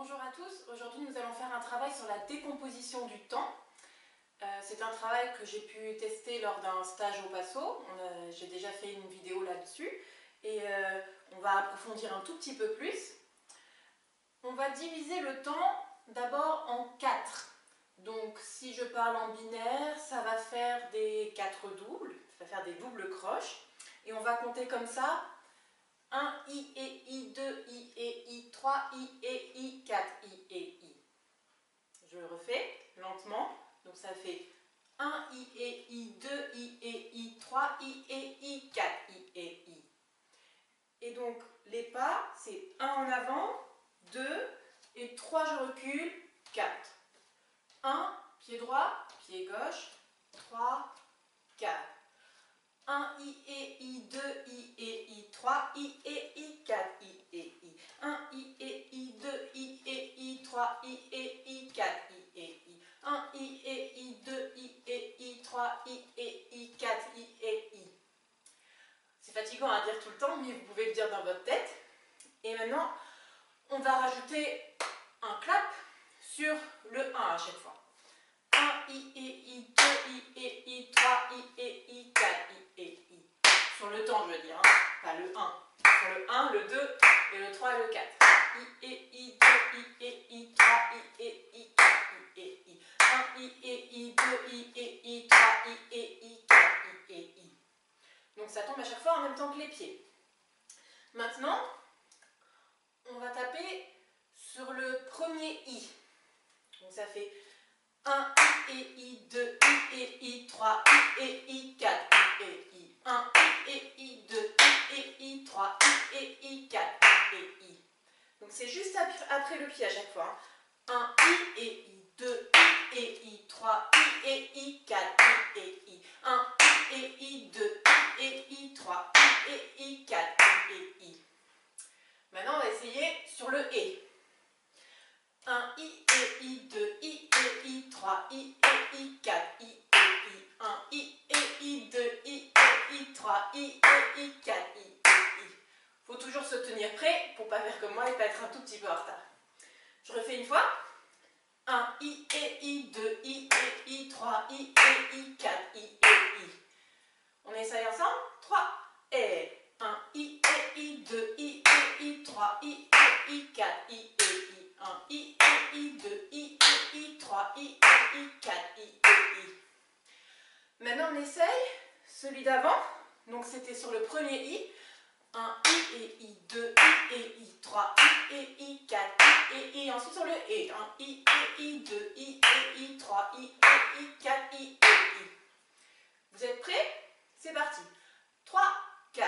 Bonjour à tous, aujourd'hui nous allons faire un travail sur la décomposition du temps. C'est un travail que j'ai pu tester lors d'un stage au PASO. J'ai déjà fait une vidéo là-dessus et on va approfondir un tout petit peu plus. On va diviser le temps d'abord en 4. Donc si je parle en binaire, ça va faire des 4 doubles, ça va faire des doubles croches et on va compter comme ça. 1 I et I, 2 I et I, 3 I et I, 4 I et I. Je refais lentement. Donc ça fait 1 I et I, 2 I et I, 3 I et I, 4 I et I. Et donc les pas, c'est 1 en avant, 2 et 3 je recule, 4. 1, pied droit, pied gauche, 3, 4. 1 I et I, 2 I et I, 3 I et I, 4 I et I. 1 I et I, 2 I et I, 3 I et I, 4 I et I. 1 I et I, 2 I et I, 3 I et I, 4 I et I. C'est fatigant à dire tout le temps, mais vous pouvez le dire dans votre tête. Et maintenant, on va rajouter un clap sur le 1 à chaque fois. 1 I et I, 2 I et I, 3 I et I, 4 I et I. Sur le temps, je veux dire, hein, pas le 1. Sur le 1, le 2 et le 3 et le 4. I et I, 2 I et I, 3 I et I, 4 I et I. 1 I et I, 2 I et I, 3 I et I, 4 I et I. Donc ça tombe à chaque fois en même temps que les pieds. Maintenant, on va taper sur le premier I. Donc ça fait 1 I et I, 2 I et I, 3 I et I, 4 I et I. 1 I et I, 2 I et I, 3 I et I, 4 I et I. Donc c'est juste après le pied à chaque fois. 1 I et I, 2 I et I, 3 I et I, 4 I et I. 1 I et I, 2 I et I, 3 I et I, 4 I et I. Maintenant on va essayer sur le et. 1 I et I, 2 I et I, 3 I et I, 4 I et I. 1 I et I, 2 I et I, 3 I et I, 4 I et I. Faut toujours se tenir prêt pour ne pas faire comme moi et pas être un tout petit peu en retard. Je refais une fois. 1 I et I, 2 I et I, 3 I et I, 4 I et I. On essaye ensemble. 3 et 1 I et I, 2 I et I, 3 I et I, 4 I et I. 1 I et I, 2 I et I, 3 I et I, 4 I et I. Maintenant on essaye celui d'avant. Donc c'était sur le premier I. 1 I et I, 2 I et I, 3 I et I, 4 I et I. Ensuite sur le et. 1 I et I, 2 I et I, 3 I et I, 4 I et I. Vous êtes prêts? C'est parti. 3, 4.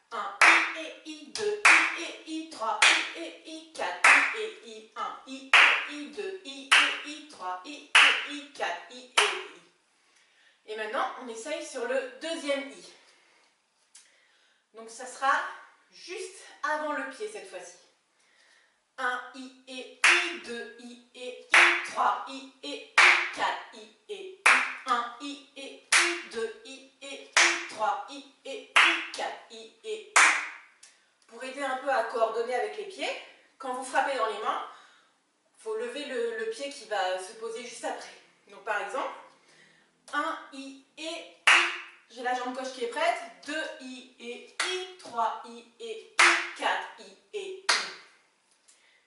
1 I et I, 2 I et I, 3 I et I, 4 I et I. 1 I et I, 2 I et I, 3 I et I, 4 I et I. Et maintenant, on essaye sur le deuxième I. Donc ça sera juste avant le pied cette fois-ci. 1 I et I, 2 I et I, 3 I et I, 4 I et I. 1 I et I, 2 I et I, 3 I et I, 4 I et I. Pour aider un peu à coordonner avec les pieds, quand vous frappez dans les mains, il faut lever le pied qui va se poser juste après. Donc par exemple, 1 I et I, j'ai la jambe gauche qui est prête, 2 I et I, 3 I et I, 4 I et I.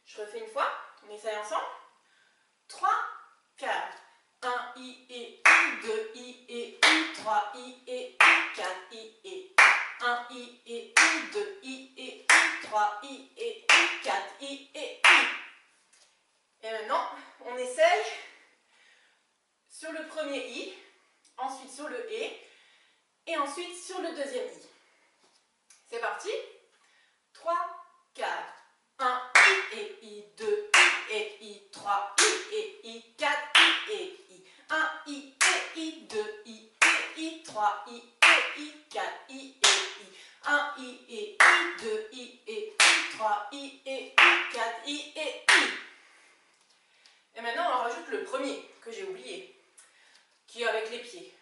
Je refais une fois, on essaye ensemble. 3, 4. 1 I et I, 2 I et I, 3 I et I, 4 I et I. 1 I et I, 2 I et I, 3 I et I, 4 I et I. Et maintenant, on essaye sur le premier I, ensuite sur le et ensuite sur le deuxième I. C'est parti. 3, 4. 1 I et I, 2 I et I, 3 I et I, 4 I et I. 1 I et I, 2 I et I, 3 I et I, 4 I et I. 1 I et I, 2 I et I, 3 I et I, 4 I et I. Et maintenant on rajoute le premier que j'ai oublié, qui est avec les pieds,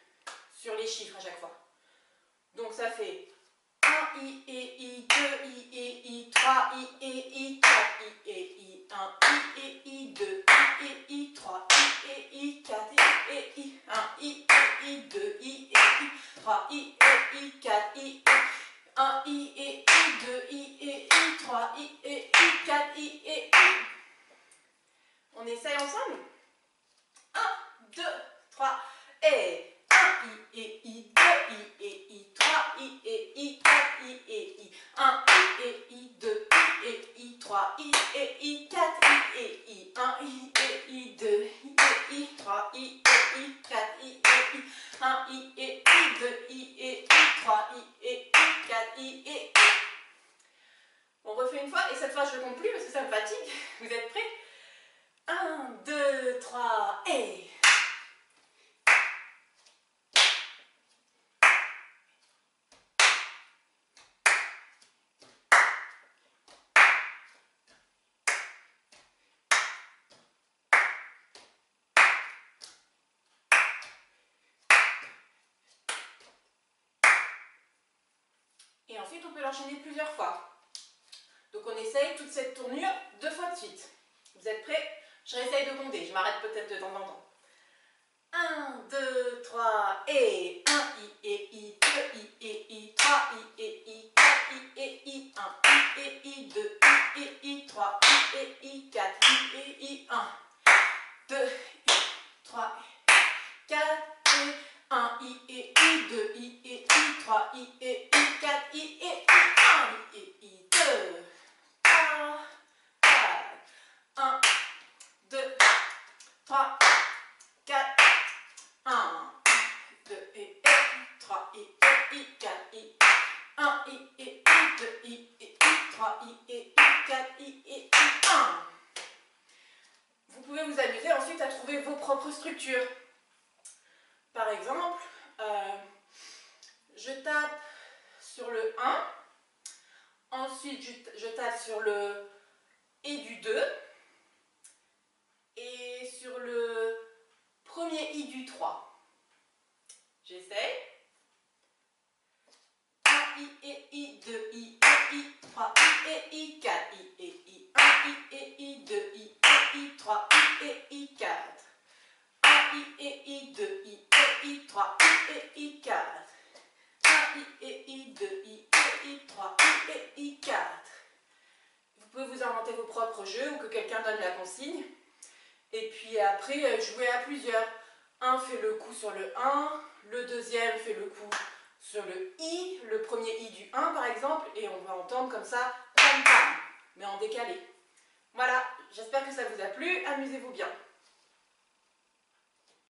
sur les chiffres à chaque fois. Donc ça fait 1 I et I, 2 I et I, 3 I et I, 4 I et I. 1 I et I, 4 I et I. On essaye ensemble. 1, 2, 3 et 1 I et I, 2 I et I, 3 I et I, 4 I et I, 1 I et I, 2 I et I, 3 I et I, 4 I et I, 1 I et I, 2 I et I, 3 I et I, 4 I et I, 1 I et I, 2 I et I, 3 I et I, 4 I et I. On refait une fois et cette fois je ne compte plus parce que ça me fatigue. Vous êtes prêts? 1, 2, 3 et... Et ensuite, on peut l'enchaîner plusieurs fois. Donc, on essaye toute cette tournure 2 fois de suite. Vous êtes prêts? Je réessaye de compter. Je m'arrête peut-être de temps en temps. 1, 2, 3 et 1 I et I, 2 I et I, 3 I et I, 4 I et I, 1 I et I, 2 I et I, 3 I et I, 4 I et I, 1, 2, 3, 4 et 1 I et I, 2 I et I, 3 I et I, 4 I et I, 1 I et I, 2, 3, 4, 1, 2, 3, 4, 1, 2 et I, 3 I et I, 4 I, 1 I et I, 2 I et I, 3 I et I, 4 I et I, 1. Vous pouvez vous amuser ensuite à trouver vos propres structures. Par exemple, je tape sur le 1, ensuite je tape sur le I du 2 et sur le premier I du 3. J'essaye. 1 I et I, 2 I et I, 3 I et I, 4 I et I, 1 I et I, 2 I et I, 3 I et I, 4. 1 I et I, 2 I et I, 3 I et I, 4. 1 I et I, 2 I et I, 3 I et I, 4. Vous pouvez vous inventer vos propres jeux ou que quelqu'un donne la consigne. Et puis après, jouer à plusieurs. Un fait le coup sur le 1, le deuxième fait le coup sur le I, le premier I du 1 par exemple, et on va entendre comme ça, pam pam, mais en décalé. Voilà, j'espère que ça vous a plu, amusez-vous bien.